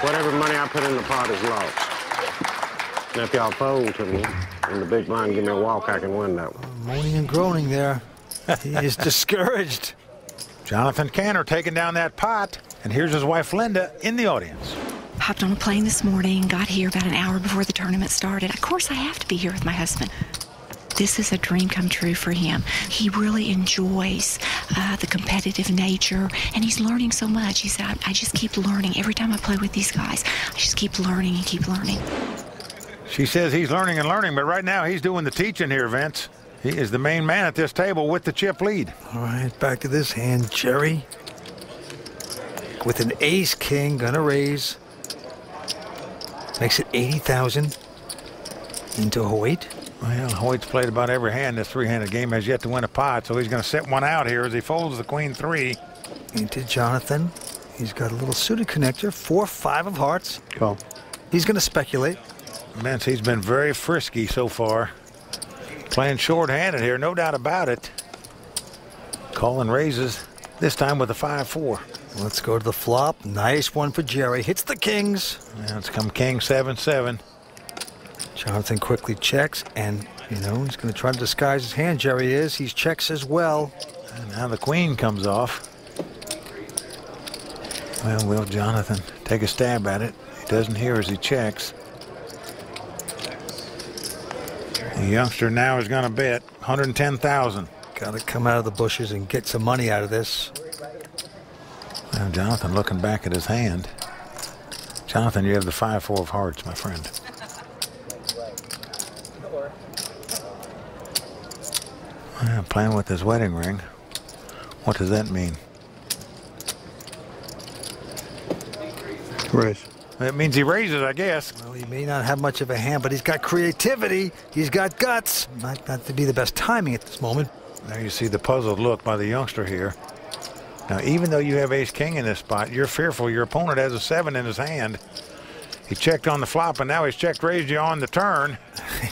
Whatever money I put in the pot is lost. And if y'all fold to me, and the big blind give me a walk, I can win that one. Moaning and groaning there. He is discouraged. Jonathan Cantor taking down that pot, and here's his wife Linda in the audience. Hopped on a plane this morning, got here about an hour before the tournament started. Of course, I have to be here with my husband. This is a dream come true for him. He really enjoys the competitive nature, and he's learning so much. He said, I just keep learning. Every time I play with these guys, I just keep learning and keep learning. She says he's learning and learning, but right now he's doing the teaching here, Vince. He is the main man at this table with the chip lead. All right, back to this hand, Jerry. With an ace-king, gonna raise. Makes it 80,000 into Hoyt. Well, Hoyt's played about every hand. This three-handed game has yet to win a pot, so he's going to set one out here as he folds the queen three. Into Jonathan. He's got a little suited connector. 4-5 of hearts. Call. He's going to speculate. Vince, he's been very frisky so far. Playing short-handed here, no doubt about it. Calling raises, this time with a 5-4. Let's go to the flop. Nice one for Jerry. Hits the kings. Now it's come king 7-7. Jonathan quickly checks, and, you know, he's going to try to disguise his hand. Jerry is. He checks as well. And now the queen comes off. Well, will Jonathan take a stab at it? He doesn't hear as he checks. The youngster now is going to bet 110,000. Got to come out of the bushes and get some money out of this. Well, Jonathan looking back at his hand. Jonathan, you have the 5-4 of hearts, my friend. Well, playing with his wedding ring. What does that mean? Raise. It means he raises, I guess. Well, he may not have much of a hand, but he's got creativity. He's got guts. Might not to be the best timing at this moment. Now you see the puzzled look by the youngster here. Now, even though you have ace-king in this spot, you're fearful your opponent has a 7 in his hand. He checked on the flop, and now he's checked raised you on the turn.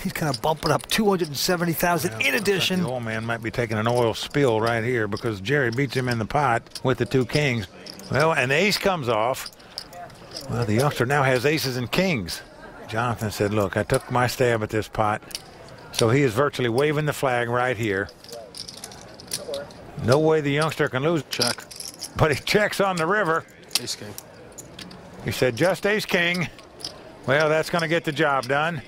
He's going to bump it up 270,000 in addition. The old man might be taking an oil spill right here because Jerry beats him in the pot with the 2 kings. Well, an ace comes off. Well, the youngster now has aces and kings. Jonathan said, look, I took my stab at this pot. So he is virtually waving the flag right here. No way the youngster can lose. Check. But he checks on the river. Ace king. He said just ace king. Well, that's going to get the job done.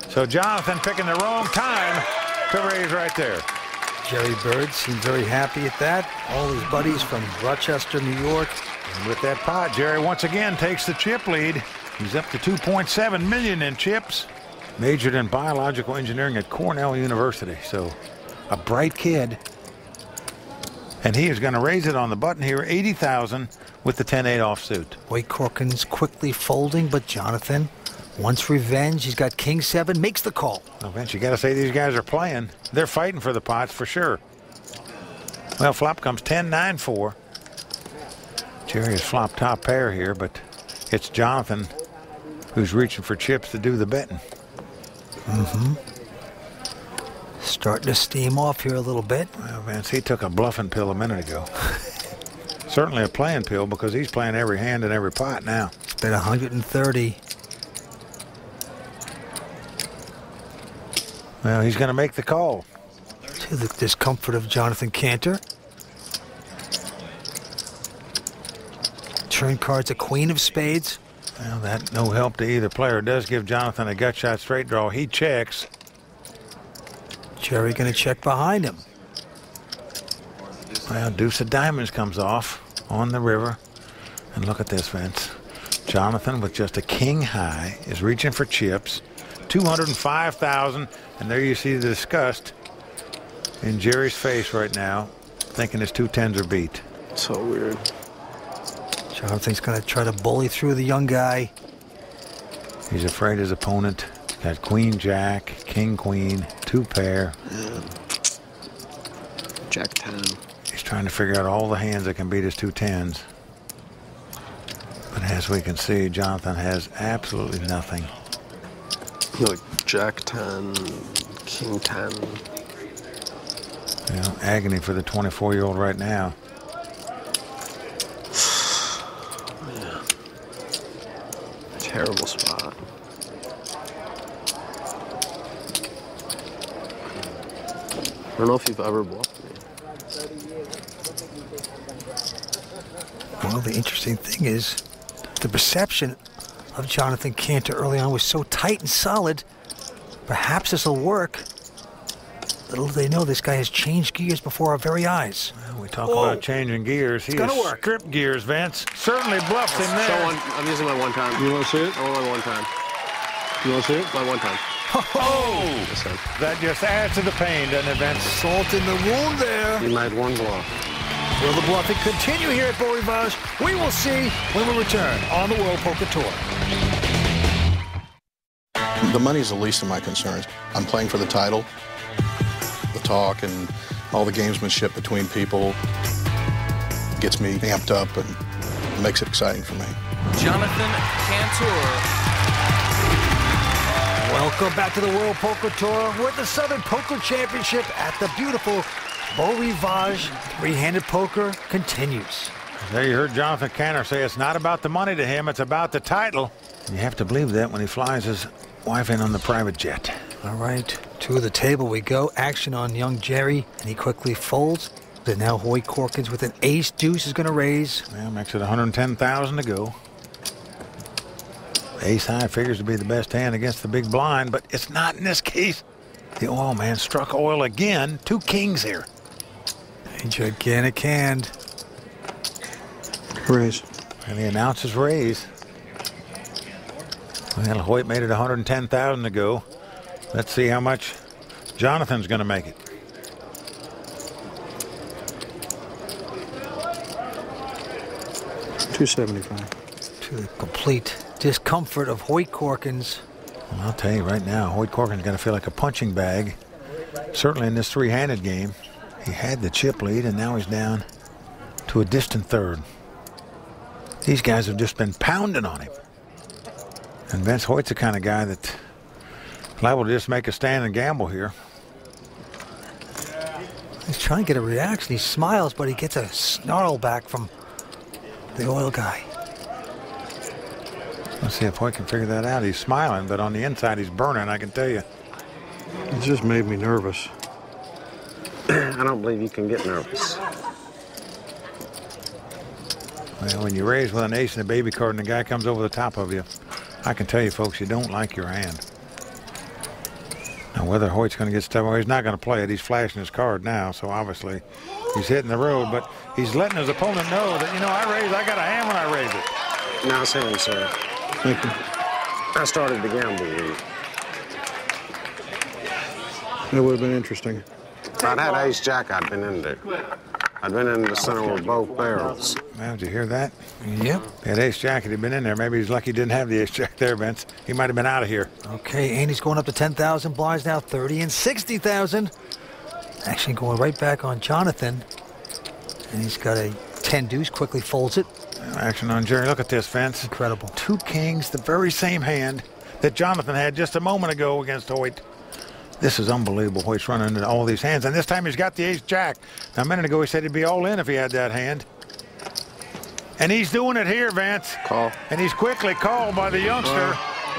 So Jonathan picking the wrong time to raise right there. Jerry Bird seemed very happy at that. All his buddies from Rochester, New York. And with that pot, Jerry once again takes the chip lead. He's up to 2.7 million in chips. Majored in biological engineering at Cornell University. So a bright kid. And he is going to raise it on the button here, 80,000 with the 10-8 offsuit. Hoyt Corkins quickly folding, but Jonathan wants revenge. He's got king 7, makes the call. Well, Vince, you got to say these guys are playing. They're fighting for the pots for sure. Well, flop comes 10-9-4. Jerry is flop top pair here, but it's Jonathan who's reaching for chips to do the betting. Starting to steam off here a little bit. Well, Vince, he took a bluffing pill a minute ago. Certainly a playing pill because he's playing every hand in every pot now. It's been 130. Well, he's going to make the call. To the discomfort of Jonathan Cantor. Turn card's a queen of spades. Well, that no help to either player. Does give Jonathan a gut shot straight draw. He checks. Jerry going to check behind him. Well, deuce of diamonds comes off on the river. And look at this, Vince. Jonathan with just a king high is reaching for chips. 205,000. And there you see the disgust in Jerry's face right now, thinking his 2 10s are beat. So weird. Jonathan's going to try to bully through the young guy. He's afraid his opponent got queen, jack, king, queen, 2 pair. Yeah. Jack 10. He's trying to figure out all the hands that can beat his 2 10s. But as we can see, Jonathan has absolutely nothing. Like Jack 10, King 10. You know, agony for the 24-year-old right now. Terrible spot. I don't know if you've ever bluffed me. Well, the interesting thing is the perception of Jonathan Cantor early on was so tight and solid. Perhaps this will work. Little do they know this guy has changed gears before our very eyes. Well, we talk about changing gears. He gonna has work. stripped gears, Vince. Certainly bluffs him there. Show one. I'm using my one time. You want to see it? I want my one time. You want to see it? My one time. Oh! This one. That just adds to the pain, doesn't it, Vince? Salt in the wound there. You made one bluff. Will the bluffing continue here at Beau Rivage? We will see when we return on the World Poker Tour. The money's the least of my concerns. I'm playing for the title. The talk and all the gamesmanship between people gets me amped up and makes it exciting for me. Jonathan Cantor. Welcome back to the World Poker Tour. We're at the Southern Poker Championship at the beautiful Beau Rivage. Three-handed poker continues. There you heard Jonathan Cantor say it's not about the money to him, it's about the title. You have to believe that when he flies his wife in on the private jet. All right, to the table we go. Action on young Jerry, and he quickly folds. And now Hoyt Corkins with an ace deuce is going to raise. Well, makes it 110,000 to go. Ace high figures to be the best hand against the big blind, but it's not in this case. The oil man struck oil again. Two kings here. A gigantic hand. Raise. And he announces raise. Well, Hoyt made it 110,000 to go. Let's see how much Jonathan's going to make it. $275. To the complete discomfort of Hoyt Corkins. Well, I'll tell you right now, Hoyt Corkins going to feel like a punching bag. Certainly in this three-handed game. He had the chip lead, and now he's down to a distant third. These guys have just been pounding on him. And Vince Hoyt's the kind of guy that's liable to just make a stand and gamble here. He's trying to get a reaction. He smiles, but he gets a snarl back from the oil guy. Let's see if Hoyt can figure that out. He's smiling, but on the inside he's burning, I can tell you. It just made me nervous. I don't believe you can get nervous. Well, when you raise with an ace and a baby card and the guy comes over the top of you, I can tell you, folks, you don't like your hand. Now, whether Hoyt's going to get stuff, well, he's not going to play it. He's flashing his card now, so obviously he's hitting the road, but he's letting his opponent know that, you know, I got a hand when I raise it. Now see him, sir. Thank you. I started to gamble with you. It would have been interesting. If I'd had ace jack, I'd been in there. I'd been in the center with both barrels. Well, did you hear that? Yep. That ace jack had been in there. Maybe he's lucky he didn't have the ace jack there, Vince. He might have been out of here. Okay, Andy's going up to 10,000. Blinds now 30 and 60,000. Actually going right back on Jonathan. And he's got a 10 deuce, quickly folds it. Action on Jerry. Look at this, Vince. Incredible. Two kings, the very same hand that Jonathan had just a moment ago against Hoyt. This is unbelievable. Hoyt's running into all these hands, and this time he's got the ace jack. Now, a minute ago he said he'd be all in if he had that hand. And he's doing it here, Vince. Call. And he's quickly called by the youngster.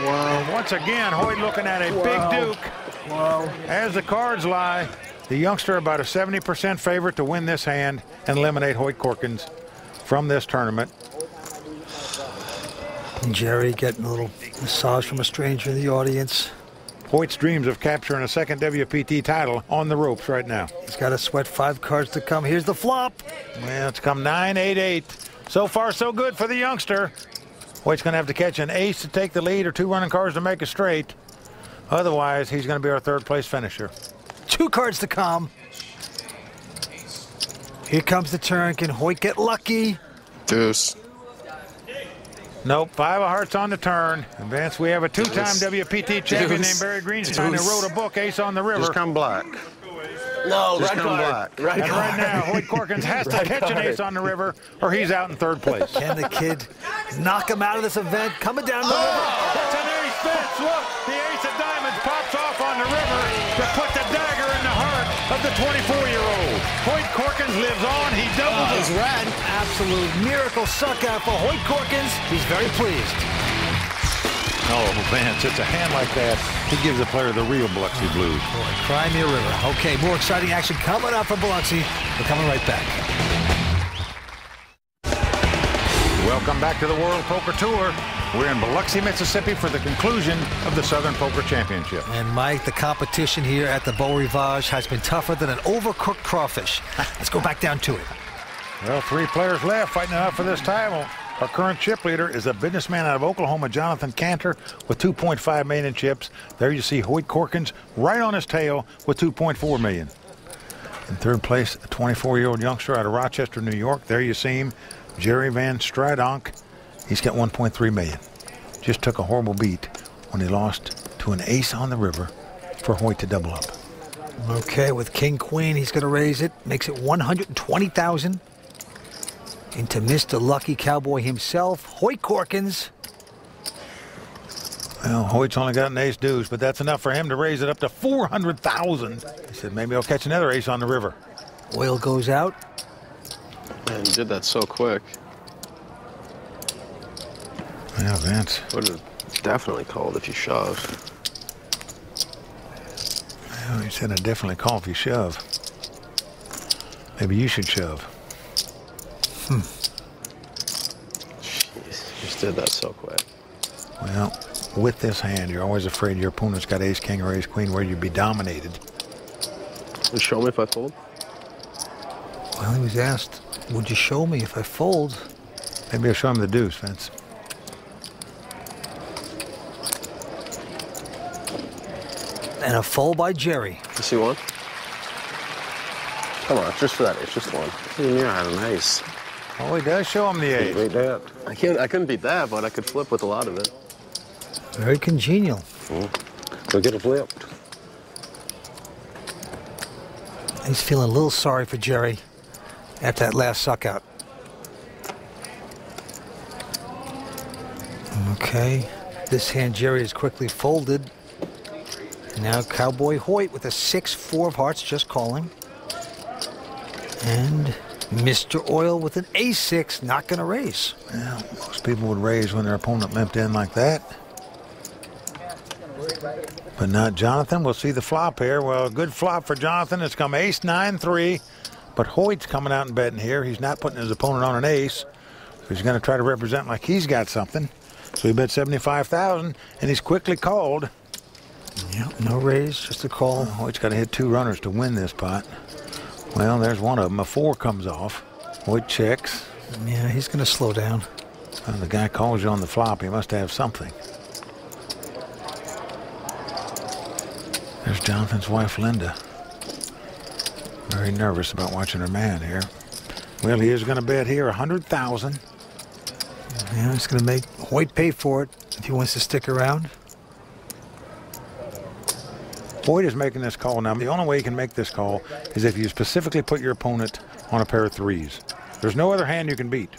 Wow. Once again, Hoyt looking at a big duke. Wow. As the cards lie, the youngster about a 70% favorite to win this hand and eliminate Hoyt Corkins from this tournament. And Jerry getting a little massage from a stranger in the audience. Hoyt's dreams of capturing a second WPT title on the ropes right now. He's got to sweat 5 cards to come. Here's the flop. Well, it's come 9-8-8. So far, so good for the youngster. Hoyt's going to have to catch an ace to take the lead or 2 running cards to make a straight. Otherwise, he's going to be our third place finisher. 2 cards to come. Here comes the turn. Can Hoyt get lucky? Deuce. Nope, 5 of hearts on the turn. And Vince, we have a 2-time WPT champion named Barry Greenstein who wrote a book, Ace on the River. Just come black. No, Just come black. And right now, Hoyt Corkins has to catch an ace on the river or he's out in third place. Can the kid knock him out of this event? Coming down the river. It's an ace, Vince. Look, the ace of diamonds pops off on the river to put the dagger in the heart of the 24-year-old. Hoyt Corkins lives on. He doubles his red. Absolute miracle suck out for Hoyt Corkins. He's very pleased. Oh, Vance, it's a hand like that. He gives the player the real Biloxi blues. Boy, cry me a river. Okay, more exciting action coming up from Biloxi. We're coming right back. Welcome back to the World Poker Tour. We're in Biloxi, Mississippi for the conclusion of the Southern Poker Championship. And Mike, the competition here at the Beau Rivage has been tougher than an overcooked crawfish. Let's go back down to it. Well, 3 players left fighting it out for this title. Our current chip leader is a businessman out of Oklahoma, Jonathan Cantor, with $2.5 million in chips. There you see Hoyt Corkins right on his tail with $2.4 million. In third place, a 24-year-old youngster out of Rochester, New York. There you see him, Jerry Van Stradonk. He's got $1.3 million. Just took a horrible beat when he lost to an ace on the river for Hoyt to double up. Okay, with King Queen, he's going to raise it. Makes it $120,000. Into Mr. Lucky Cowboy himself, Hoyt Corkins. Well, Hoyt's only got an ace deuce, but that's enough for him to raise it up to $400,000. He said, maybe I'll catch another ace on the river. Oil goes out. Man, you did that so quick. Yeah, Vance. Would have definitely called if you shoved. Well, he said, I definitely call if you shove. Maybe you should shove. Jeez, you just did that so quick. Well, with this hand, you're always afraid your opponent's got ace king or ace queen where you'd be dominated. You show me if I fold? Well, he was asked, would you show me if I fold? Maybe I'll show him the deuce, Vince. And a fold by Jerry. You see one? Come on, just for that ace, just one. Yeah, I had an ace. Oh, he does show him the Can't ace. beat that. I couldn't beat that, but I could flip with a lot of it. Very congenial. We'll get it flipped. He's feeling a little sorry for Jerry after that last suck out. Okay, this hand Jerry is quickly folded. Now Cowboy Hoyt with a 6-4 of hearts just calling. And Mr. Oil with an ace-6 not going to raise. Well, most people would raise when their opponent limped in like that. But not Jonathan. We'll see the flop here. Well, a good flop for Jonathan. It's come ace-9-3. But Hoyt's coming out and betting here. He's not putting his opponent on an ace. So he's going to try to represent like he's got something. So he bet $75,000, and he's quickly called. Yep, no raise, just a call. Hoyt's got to hit 2 runners to win this pot. Well, there's one of them. A 4 comes off. Hoyt checks. Yeah, he's going to slow down. Well, the guy calls you on the flop. He must have something. There's Jonathan's wife, Linda. Very nervous about watching her man here. Well, he is going to bet here $100,000. Yeah, he's going to make Hoyt pay for it if he wants to stick around. Hoyt is making this call. Now, the only way you can make this call is if you specifically put your opponent on a pair of 3s. There's no other hand you can beat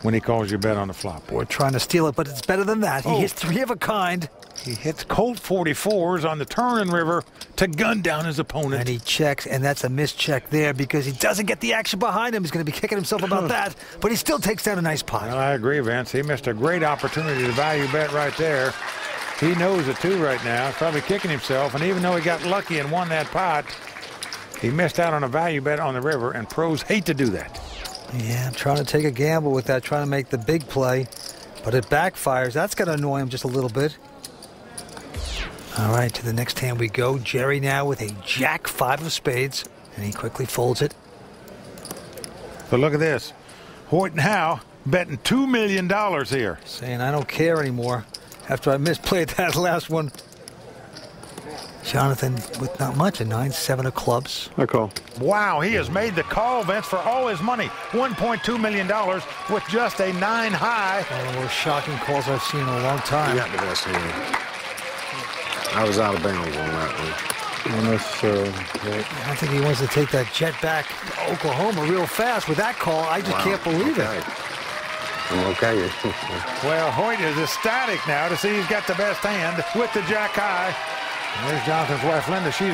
when he calls your bet on the flop. We're trying to steal it, but it's better than that. He hits 3 of a kind. He hits Colt 44s on the turn and river to gun down his opponent. And he checks, and that's a mischeck there because he doesn't get the action behind him. He's going to be kicking himself about that, but he still takes down a nice pot. Well, I agree, Vince. He missed a great opportunity to value bet right there. He knows it, too, right now. He's probably kicking himself, and even though he got lucky and won that pot, he missed out on a value bet on the river, and pros hate to do that. Yeah, trying to take a gamble with that, trying to make the big play, but it backfires. That's going to annoy him just a little bit. All right, to the next hand we go. Jerry now with a Jack 5 of spades, and he quickly folds it. But look at this. Hoyt now betting $2 million here. Saying, I don't care anymore after I misplayed that last one. Jonathan with not much, a 9-7 of clubs. I call. Wow, he has made the call, Vince, for all his money. $1.2 million with just a 9 high. One of the most shocking calls I've seen in a long time. You got the best hand. I was out of bounds on that one. I think he wants to take that jet back to Oklahoma real fast. With that call, I just can't believe it. I'm okay. Well, Hoyt is ecstatic now to see he's got the best hand with the Jack high. And there's Jonathan's wife, Linda. She's